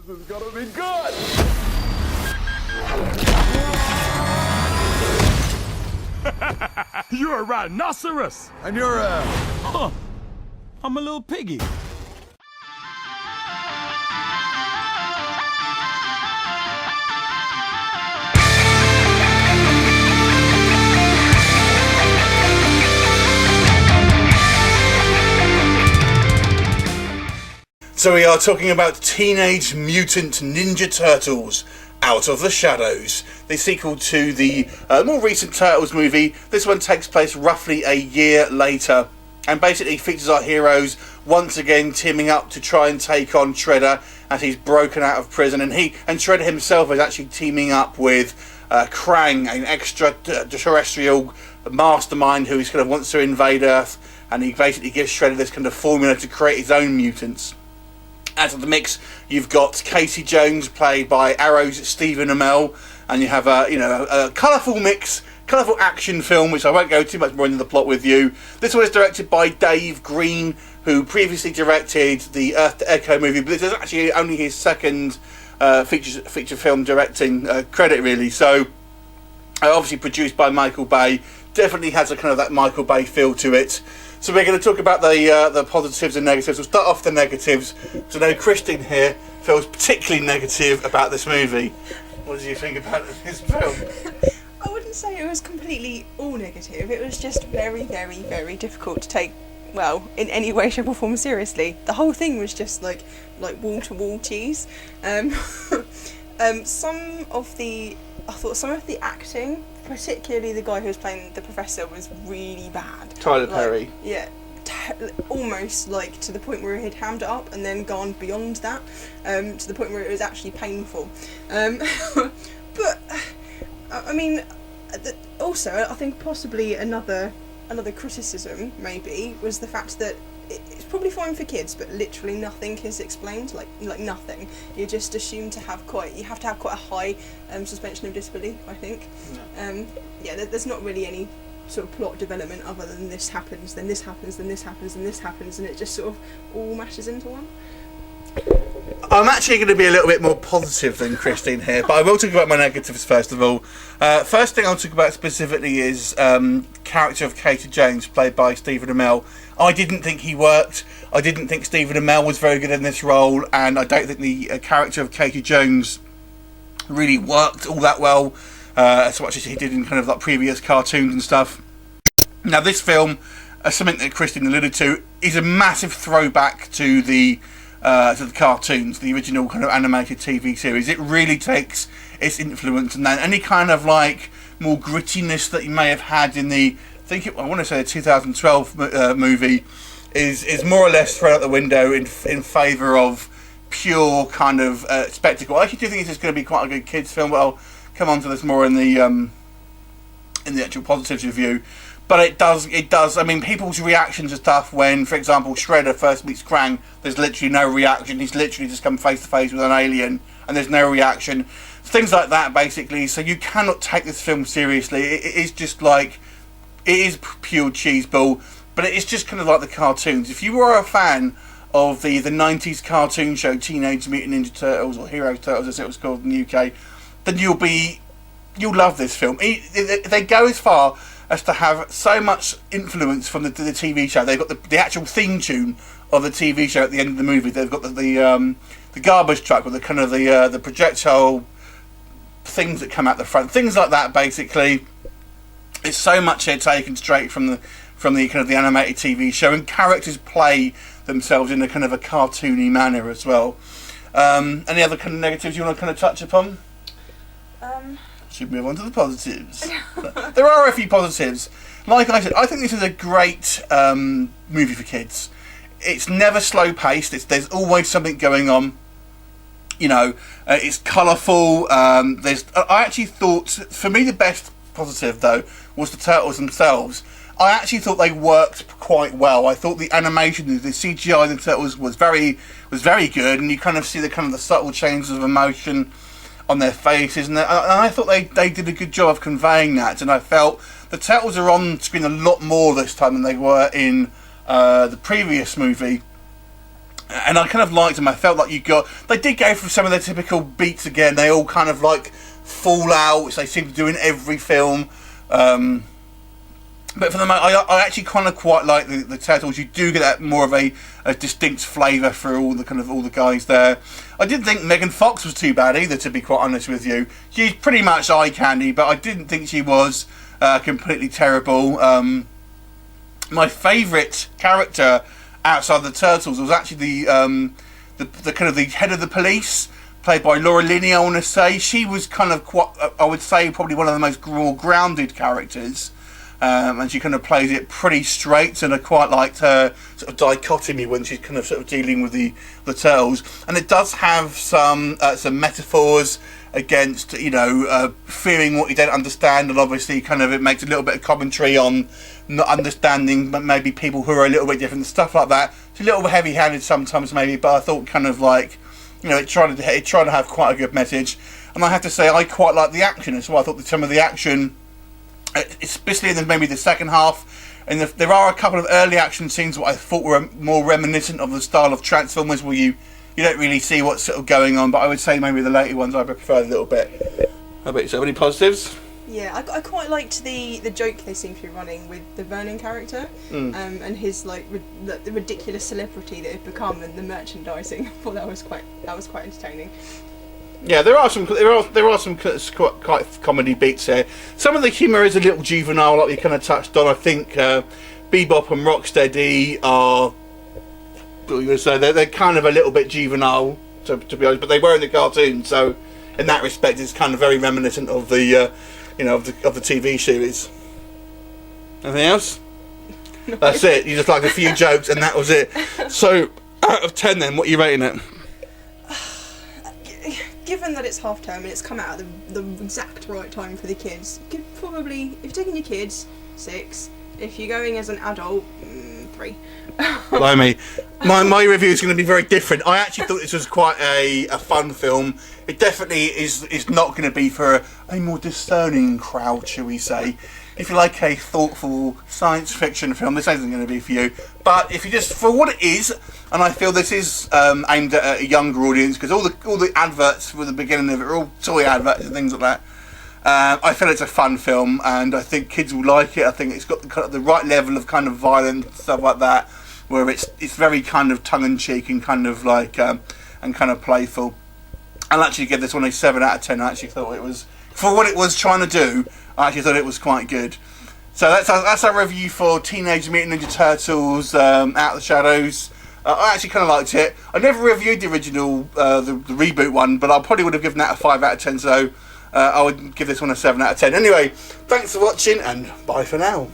This is gonna be good! You're a rhinoceros! And you're a... Huh. I'm a little piggy. So we are talking about Teenage Mutant Ninja Turtles Out of the Shadows, the sequel to the more recent Turtles movie. This one takes place roughly a year later and basically features our heroes once again teaming up to try and take on Shredder as he's broken out of prison, and Shredder himself is actually teaming up with Krang, an extraterrestrial mastermind who kind of wants to invade Earth, and he basically gives Shredder this kind of formula to create his own mutants. Out of the mix, you've got Casey Jones, played by Arrow's Stephen Amell, and you have a colourful mix, colourful action film, which I won't go too much more into the plot with you. This one is directed by Dave Green, who previously directed the Earth to Echo movie, but this is actually only his second feature film directing credit, really. So, obviously produced by Michael Bay, definitely has a kind of that Michael Bay feel to it. So we're going to talk about the positives and negatives. We'll start off the negatives. So now Christine here feels particularly negative about this movie. What do you think about this film? I wouldn't say it was completely all negative. It was just very, very, very difficult to take, well, in any way, shape or form seriously. The whole thing was just like wall-to-wall cheese. I thought some of the acting, particularly the guy who was playing the professor, was really bad. Tyler Perry. Yeah, almost like to the point where he'd hammed it up and then gone beyond that, to the point where it was actually painful. But I mean, also I think possibly another criticism maybe was the fact that it's probably fine for kids, but literally nothing is explained, like nothing. You're just assumed to have quite a high suspension of disbelief, I think. No. There's not really any sort of plot development other than this happens, then this happens, then this happens, then this happens, and it just sort of all mashes into one. I'm actually going to be a little bit more positive than Christine here, but I will talk about my negatives first of all. First thing I'll talk about specifically is character of Casey Jones, played by Stephen Amell. I didn't think he worked. I didn't think Stephen Amell was very good in this role, and I don't think the character of Casey Jones really worked all that well, as much as he did in kind of like previous cartoons and stuff. Now this film, something that Christine alluded to, is a massive throwback to the cartoons, the original kind of animated TV series. It really takes its influence, and then any kind of like more grittiness that you may have had in the, I want to say the 2012 movie is more or less thrown out the window in favour of pure kind of spectacle. I actually do think this is going to be quite a good kids film, but I'll come on to this more in the actual positives review. But it does. I mean, people's reactions to stuff when, for example, Shredder first meets Krang, there's literally no reaction. He's literally just come face to face with an alien, and there's no reaction. Things like that, basically. So you cannot take this film seriously. It is just like, it is pure cheeseball, but it is just kind of like the cartoons. If you were a fan of the 90s cartoon show Teenage Mutant Ninja Turtles, or Heroes Turtles as it was called in the UK, then you'll love this film. They go as far as to have so much influence from the TV show. They've got the actual theme tune of the TV show at the end of the movie. They've got the garbage truck with the kind of the projectile things that come out the front, things like that. Basically, it's so much here taken straight from the kind of the animated TV show, and characters play themselves in a kind of a cartoony manner as well. Any other kind of negatives you want to kind of touch upon? Should move on to the positives. There are a few positives. Like I said, I think this is a great movie for kids. It's never slow paced. There's always something going on. You know, it's colourful. I actually thought, for me, the best positive though was the turtles themselves. I actually thought they worked quite well. I thought the animation, the CGI of the turtles was very good, and you kind of see the subtle changes of emotion on their faces, and I thought they did a good job of conveying that. And I felt the turtles are on screen a lot more this time than they were in the previous movie. and I kind of liked them. I felt like they did go through some of their typical beats again. They all kind of like fall out, which they seem to do in every film. But for the moment, I actually kind of quite like the Turtles. You do get that more of a distinct flavour for all the guys there. I didn't think Megan Fox was too bad either, to be quite honest with you. She's pretty much eye candy, but I didn't think she was completely terrible. My favourite character outside the Turtles was actually the kind of the head of the police, played by Laura Linney. I want to say she was kind of quite, I would say, probably one of the most more grounded characters. And she kind of plays it pretty straight, and I quite liked her sort of dichotomy when she's kind of sort of dealing with the Turtles. And it does have some metaphors against, fearing what you don't understand, and obviously kind of it makes a little bit of commentary on not understanding, but maybe people who are a little bit different and stuff like that. It's a little bit heavy-handed sometimes maybe, but I thought kind of like, it tried to have quite a good message. And I have to say, I quite like the action as well. I thought that some of the action, especially in maybe the second half, and there are a couple of early action scenes that I thought were more reminiscent of the style of Transformers, where you don't really see what's sort of going on. But I would say maybe the later ones I prefer a little bit. How about yourself? Any positives? Yeah, I quite liked the joke they seem to be running with the Vernon character, and his like the ridiculous celebrity that he'd become, and the merchandising. I thought that was quite entertaining. Yeah, there are some quite comedy beats here. Some of the humour is a little juvenile, like we kind of touched on. I think Bebop and Rocksteady are, what you would say, they're kind of a little bit juvenile, to be honest. But they were in the cartoon, so in that respect, it's kind of very reminiscent of the of the TV series. Anything else? No. That's it. You just like a few jokes, and that was it. So, out of 10, then, what are you rating it? Given that it's half term and it's come out at the exact right time for the kids, you could probably, if you're taking your kids, 6. If you're going as an adult, 3. Blimey. My review is going to be very different. I actually thought this was quite a fun film. It definitely is not going to be for a more discerning crowd, shall we say. If you like a thoughtful science fiction film, this isn't going to be for you. But if you just, for what it is, and I feel this is aimed at a younger audience, because all the adverts for the beginning of it are all toy adverts and things like that. I feel it's a fun film, and I think kids will like it. I think it's got the right level of kind of violence and stuff like that, where it's very kind of tongue-in-cheek and kind of like and kind of playful. I'll actually give this one a 7 out of 10. I actually thought it was, for what it was trying to do, I actually thought it was quite good. So that's our review for Teenage Mutant Ninja Turtles Out of the Shadows. I actually kind of liked it. I never reviewed the original, the reboot one, but I probably would have given that a 5 out of 10, so I would give this one a 7 out of 10. Anyway, thanks for watching, and bye for now.